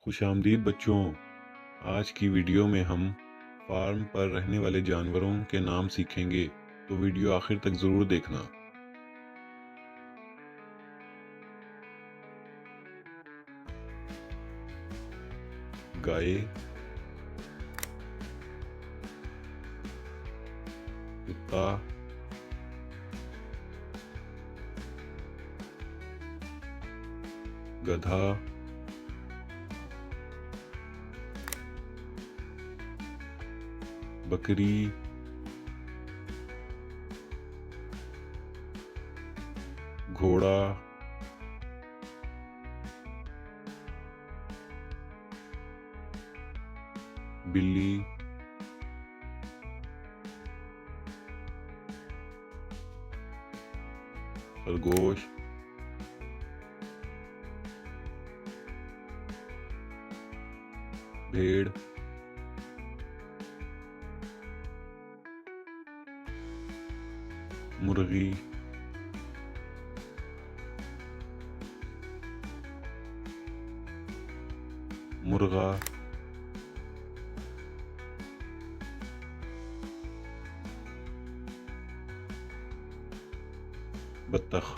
खुशामदीद बच्चों। आज की वीडियो में हम फार्म पर रहने वाले जानवरों के नाम सीखेंगे, तो वीडियो आखिर तक ज़रूर देखना। गाय, कुत्ता, गधा, बकरी, घोड़ा, बिल्ली, खरगोश, भेड़, मुर्गी, मुर्गा, बत्तख।